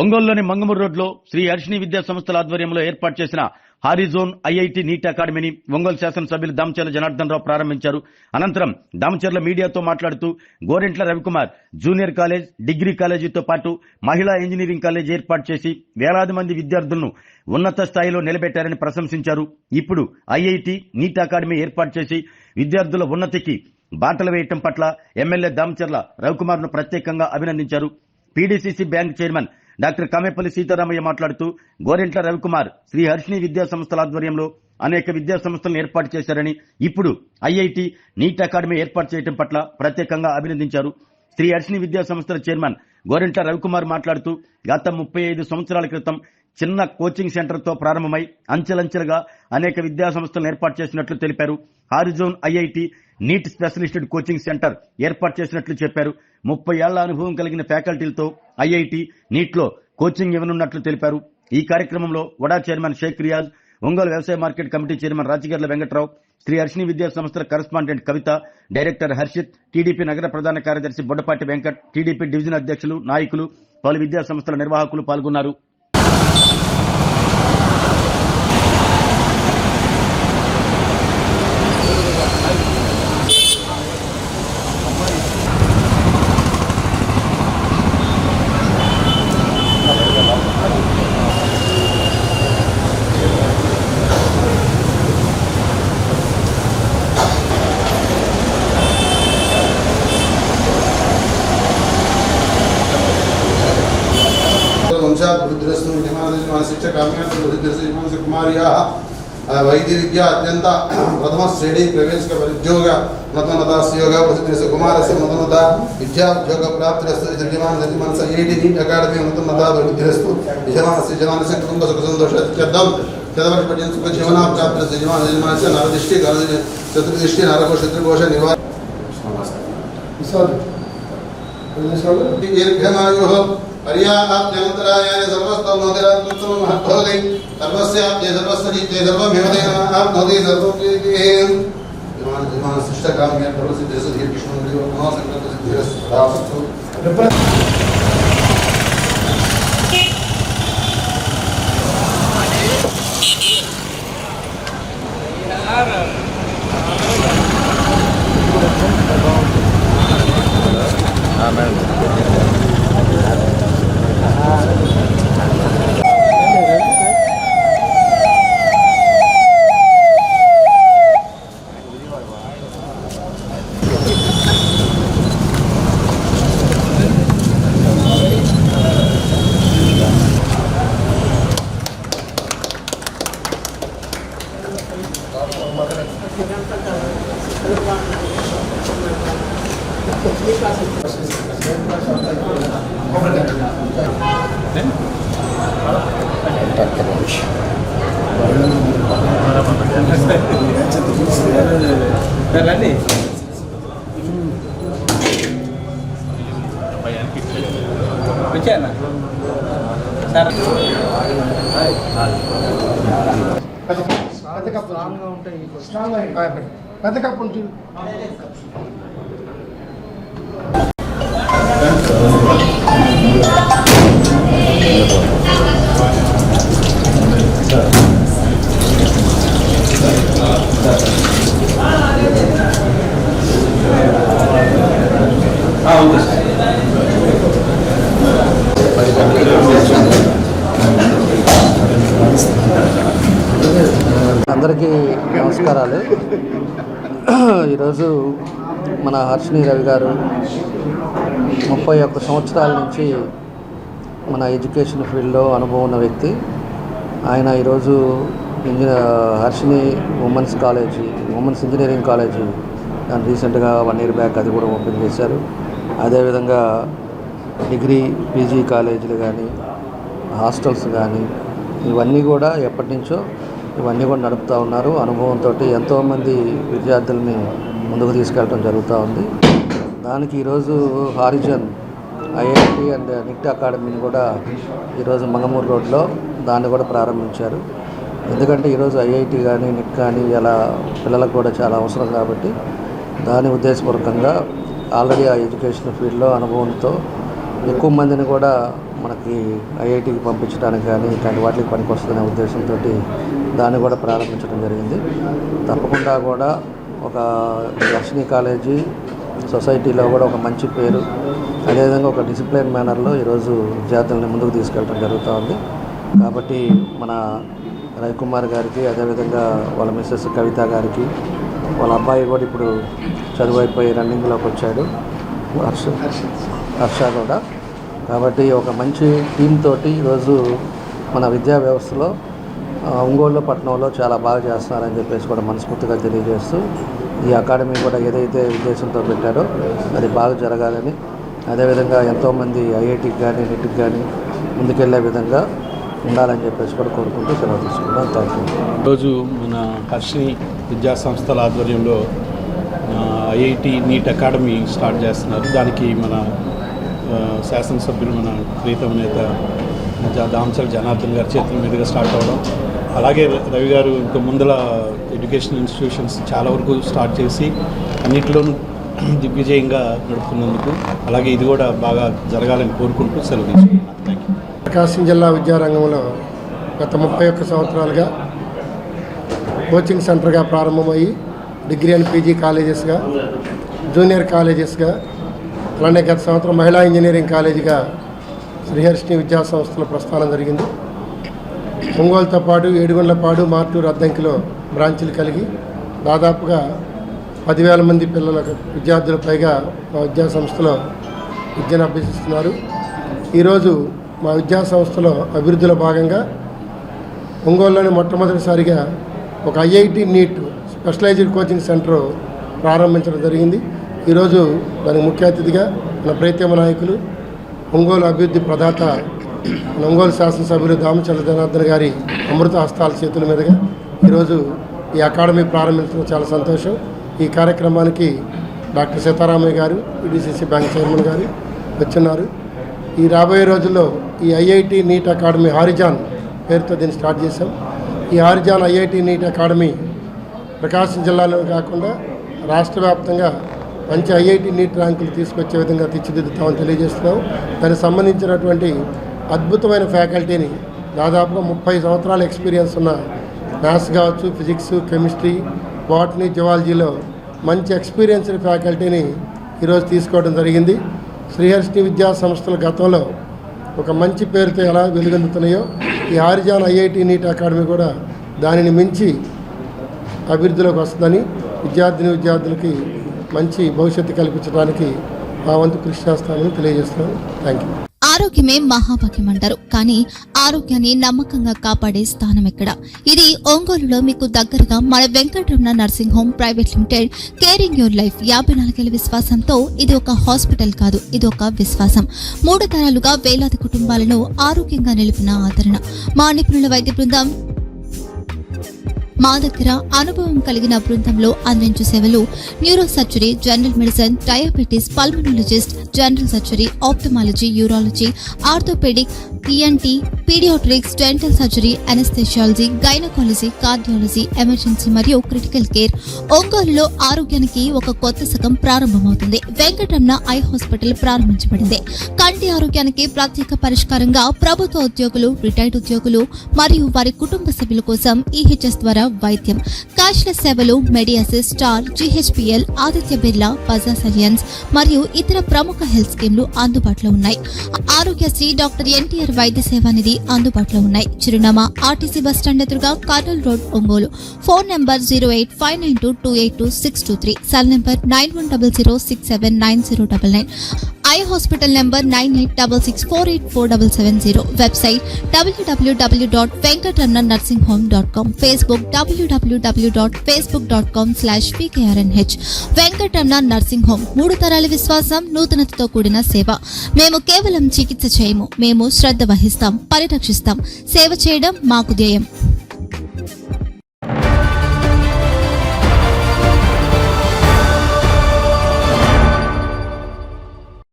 ఒంగోలులోని మంగమూరు రోడ్లో శ్రీ హర్షిణి విద్యా సంస్థల ఆధ్వర్యంలో ఏర్పాటు చేసిన హారిజోన్ ఐఐటి నీట్ అకాడమీని ఒంగోలు శాసనసభ్యులు దామచర్ల జనార్దన్ రావు ప్రారంభించారు. అనంతరం దామచర్ల మీడియాతో మాట్లాడుతూ Gorantla Ravikumar junior college, degree కాలేజీతో పాటు మహిళా ఇంజనీరింగ్ కాలేజ్ ఏర్పాటు చేసి వేలాది మంది విద్యార్థులను ఉన్నత స్థాయిలో నిలబెట్టారని ప్రశంసించారు. ఇప్పుడు ఐఐటి నీట్ అకాడమీ ఏర్పాటు చేసి విద్యార్థుల ఉన్నతికి బాటలు వేయటం పట్ల ఎమ్మెల్యే దామచర్ల రవికుమార్ను ప్రత్యేకంగా అభినందించారు. PDCC bank chairman doctor Kamepalli Seetharamaiah మాట్లాడుతూ గోరెంట్ల రవికుమార్ శ్రీ హర్షిణి విద్యా సంస్థల ఆధ్వర్యంలో అనేక విద్యా సంస్థలను ఏర్పాటు చేశారని, ఇప్పుడు ఐఐటి నీట్ అకాడమీ ఏర్పాటు చేయడం పట్ల ప్రత్యేకంగా అభినందించారు. శ్రీ హర్షిణి విద్యా సంస్థల చైర్మన్ గోరెంట్ల రవికుమార్ మాట్లాడుతూ గత 35 సంవత్సరాల క్రితం చిన్న కోచింగ్ సెంటర్తో ప్రారంభమై అంచెలంచెలుగా అనేక విద్యా సంస్థలను ఏర్పాటు చేసినట్లు తెలిపారు. Horizon IIT NEET specialised coaching centre ఏర్పాటు చేసినట్లు చెప్పారు. 30 ఏళ్ల అనుభవం కలిగిన ఫ్యాకల్టీలతో ఐఐటి నీట్లో కోచింగ్ ఇవ్వనున్నట్లు తెలిపారు. ఈ కార్యక్రమంలో వడా చైర్మన్ షేక్ రియాజ్, ఒంగోలు వ్యవసాయ market committee chairman Rachigarla Venkatrao, Shri Harshini విద్యా సంస్థల correspondent Kavitha, director Harshith, TDP నగర ప్రధాన కార్యదర్శి బొడ్డపాటి వెంకట్, టీడీపీ డివిజన్ అధ్యక్షులు, నాయకులు, పలు విద్యా సంస్థల నిర్వాహకులు పాల్గొన్నారు. वैद्य विद्या अत्यंत प्रथम श्रेणी प्रवेश परिद्योग नतनता सुयोग कुमार से नतनता विद्या उद्योग प्राप्ति ऐटी नीट अकाडमी नतनता विद्यस्तु यजमान से जमान से कुटुंब सुख संतोष चतुर्ष पर्यंत सुख जीवना प्राप्ति यजमान यजमान से नरदृष्टि चतुर्दृष्टि नरकोश शत्रुकोश निवारण दीर्घमायुः पर्याप्त्यन्तरायाय सर्वस्तमोदिरात्मत्समं महद्भवति सर्वस्याप्ते सर्वस्वजिते सर्वमेवते आपनोति सर्वं विमान शिष्टकाम्य सर्वसिद्धेषु धीर्कृष्णं नमो संकल्पसिद्धिरस्तु పెద్ద కప్పు ఉంటుంది. అందరికీ నమస్కారాలు. ఈరోజు మన హర్షిణి రవి గారు 31 సంవత్సరాల నుంచి మన ఎడ్యుకేషన్ ఫీల్డ్లో అనుభవం ఉన్న వ్యక్తి. ఆయన ఈరోజు Harshini women's college, women's engineering college దాన్ని రీసెంట్గా 1 year బ్యాక్ అది కూడా ఓపెన్ చేశారు. అదేవిధంగా డిగ్రీ, పీజీ కాలేజీలు కానీ, హాస్టల్స్ కానీ ఇవన్నీ కూడా ఎప్పటి నుంచో ఇవన్నీ కూడా నడుపుతూ ఉన్నారు. అనుభవంతో ఎంతోమంది విద్యార్థుల్ని ముందుకు తీసుకెళ్ళడం జరుగుతూ ఉంది. దానికి ఈరోజు హారిజన్ ఐఐటి అండ్ నిట్ అకాడమీని కూడా ఈరోజు మంగమూరు రోడ్లో దాన్ని కూడా ప్రారంభించారు. ఎందుకంటే ఈరోజు ఐఐటి కానీ నిట్ కానీ ఇలా పిల్లలకు కూడా చాలా అవసరం కాబట్టి దాని ఉద్దేశపూర్వకంగా ఆల్రెడీ ఆ ఎడ్యుకేషన్ ఫీల్డ్లో అనుభవంతో ఎక్కువ మందిని కూడా మనకి ఐఐటికి పంపించడానికి కానీ ఇట్లాంటి వాటికి పనికొస్తుందనే ఉద్దేశంతో దాన్ని కూడా ప్రారంభించడం జరిగింది. తప్పకుండా కూడా ఒక దర్శిని కాలేజీ సొసైటీలో కూడా ఒక మంచి పేరు, అదేవిధంగా ఒక డిసిప్లిన్ మేనర్లో ఈరోజు విద్యార్థులని ముందుకు తీసుకెళ్ళడం జరుగుతూ ఉంది. కాబట్టి మన రవికుమార్ గారికి, అదేవిధంగా వాళ్ళ మిస్సెస్ కవిత గారికి, వాళ్ళ అబ్బాయి కూడా ఇప్పుడు చదువు అయిపోయి రన్నింగ్లోకి వచ్చాడు, హర్ష కూడా. కాబట్టి ఒక మంచి టీం తోటి ఈరోజు మన విద్యా వ్యవస్థలో ఒంగోలు పట్టణంలో చాలా బాగా చేస్తున్నారని చెప్పేసి కూడా మనస్ఫూర్తిగా తెలియజేస్తూ, ఈ అకాడమీ కూడా ఏదైతే ఉద్దేశంతో పెట్టారో అది బాగా జరగాలని, అదేవిధంగా ఎంతోమంది ఐఐటికి కానీ నెట్కి కానీ ముందుకెళ్లే విధంగా ఉండాలని చెప్పేసి కూడా కోరుకుంటూ సెలవు తీసుకుంటాం. Thank you. ఈరోజు మన హర్షిని విద్యా సంస్థల ఆధ్వర్యంలో ఐఐటి నీట్ అకాడమీ స్టార్ట్ చేస్తున్నారు. దానికి మన శాసనసభ్యులు మన ప్రీతం నేత దామచల జనార్దన్ గారి చేతుల మీదుగా స్టార్ట్ అవ్వడం, అలాగే రవి గారు ఇంక ముందల ఎడ్యుకేషనల్ ఇన్స్టిట్యూషన్స్ చాలా వరకు స్టార్ట్ చేసి అన్నింటిలోనూ దిగ్విజయంగా నడుపుతున్నందుకు, అలాగే ఇది కూడా బాగా జరగాలని కోరుకుంటూ సెలవు తీసుకుంటున్నాను. Thank you. ప్రకాశం జిల్లా విద్యారంగంలో గత 31 సంవత్సరాలుగా కోచింగ్ సెంటర్గా ప్రారంభమయ్యి డిగ్రీ అండ్ పీజీ కాలేజెస్గా, జూనియర్ కాలేజెస్గా, అలానే గత సంవత్సరం మహిళా ఇంజనీరింగ్ కాలేజీగా శ్రీహర్షిని విద్యా సంస్థలో ప్రస్థానం జరిగింది. ఒంగోలుతో పాటు ఏడుగుండ్లపాడు, మార్టూరు, అద్దంకిలో బ్రాంచీలు కలిగి దాదాపుగా 10,000 మంది విద్యార్థుల పైగా మా విద్యా సంస్థలో విద్యను అభ్యసిస్తున్నారు. ఈరోజు మా విద్యా సంస్థలో అభివృద్ధిలో భాగంగా ఒంగోలులోని మొట్టమొదటిసారిగా ఒక IIT NEET specialised coaching centre ప్రారంభించడం జరిగింది. ఈరోజు దానికి ముఖ్య అతిథిగా మన ప్రీతమ నాయకులు, ఒంగోలు అభివృద్ధి ప్రదాత, ఒంగోలు శాసనసభ్యులు దామచల జనార్దన్ గారి అమృత హస్తాల చేతుల మీదుగా ఈరోజు ఈ అకాడమీ ప్రారంభించడం చాలా సంతోషం. ఈ కార్యక్రమానికి డాక్టర్ సీతారామయ్య గారు, ఈడీసీసీ బ్యాంక్ చైర్మన్ గారు వచ్చున్నారు. ఈ రాబోయే రోజుల్లో ఈ ఐఐటి నీట్ అకాడమీ హారిజాన్ పేరుతో దీన్ని స్టార్ట్ చేశాం. ఈ హారిజాన్ ఐఐటి నీట్ అకాడమీ ప్రకాశం జిల్లాలో కాకుండా రాష్ట్ర వ్యాప్తంగా మంచి ఐఐటి నీట్ ర్యాంకులు తీసుకొచ్చే విధంగా తీర్చిదిద్దుతామని తెలియజేస్తున్నాం. దానికి సంబంధించినటువంటి అద్భుతమైన ఫ్యాకల్టీని, దాదాపుగా 30 సంవత్సరాల ఎక్స్పీరియన్స్ ఉన్న మ్యాథ్స్ కావచ్చు, ఫిజిక్స్, కెమిస్ట్రీ, బాటనీ, జువాలజీలో మంచి ఎక్స్పీరియన్స్డ్ ఫ్యాకల్టీని ఈరోజు తీసుకోవడం జరిగింది. శ్రీహర్షిని విద్యా సంస్థల గతంలో ఒక మంచి పేరుతో ఎలా వెలుగొందుతున్నాయో ఈ హారిజాన్ ఐఐటి నీట్ అకాడమీ కూడా దానిని మించి అభివృద్ధిలోకి వస్తుందని, విద్యార్థులకి మంచి భవిష్యత్తు కల్పించడానికి మా వంతు కృషి చేస్తామని తెలియజేస్తున్నాను. Thank you. ఆరోగ్యమే మహాభాగ్యం అంటారు, కానీ ఆరోగ్యాన్ని నమ్మకంగా కాపాడే స్థానం ఎక్కడ? ఇది ఒంగోలులో మీకు దగ్గరగా మన Venkataramana nursing home private limited, caring your life 54 ఏళ్ల విశ్వాసంతో ఇది ఒక హాస్పిటల్ కాదు, ఇది ఒక విశ్వాసం. 3 తరాలుగా వేలాది కుటుంబాలను ఆరోగ్యంగా నిలిపిన ఆదరణ. మా నిపుణుల వైద్య బృందం మా దగ్గర అనుభవం కలిగిన బృందంలో అందించే సేవలు neurosurgery, general medicine, diabetes, pulmonologist, general surgery, ophthalmology, urology, orthopaedic, ENT, paediatrics, dental surgery, anaesthesiology, gynaecology, cardiology, emergency మరియు క్రిటికల్ కేర్. ఒంగోలులో ఆరోగ్యానికి ఒక కొత్త శకం ప్రారంభమవుతుంది. వెంకటరమణ ఐ హాస్పిటల్ ప్రారంభించబడింది. కంటి ఆరోగ్యానికి ప్రత్యేక పరిష్కారంగా ప్రభుత్వ ఉద్యోగులు, రిటైర్డ్ ఉద్యోగులు మరియు వారి కుటుంబ సభ్యుల కోసం ఈహెచ్ఎస్ ద్వారా వైద్యం, క్యాష్లెస్ సేవలు, మెడియాసిస్, స్టార్, జీహెచ్పీఎల్, ఆదిత్య బిర్లా, బజాజ్ అలియన్స్ మరియు ఇతర ప్రముఖ హెల్త్ స్కీమ్లు అందుబాటులో ఉన్నాయి. ఆరోగ్యశ్రీ, డాక్టర్ ఎన్టీఆర్ వైద్య సేవా నిధి అందుబాటులో ఉన్నాయి. చిరునామా ఆర్టీసీ బస్టాండ్ ఎదురుగా, Kurnool road, Ongole. Phone number 08592282623, cell number 9100679099, eye hospital number 9866484770, website www.venkatramanarsinghome.com, Facebook www.facebook.com/pkrnh. Venkataramana nursing home, 3 తరాల విశ్వాసం, నూతనతతో కూడిన సేవ. మేము కేవలం చికిత్స చేయము, మేము శ్రద్ధ వహిస్తాం, పరిరక్షిస్తాం. సేవ చేయడం మాకు ధ్యేయం.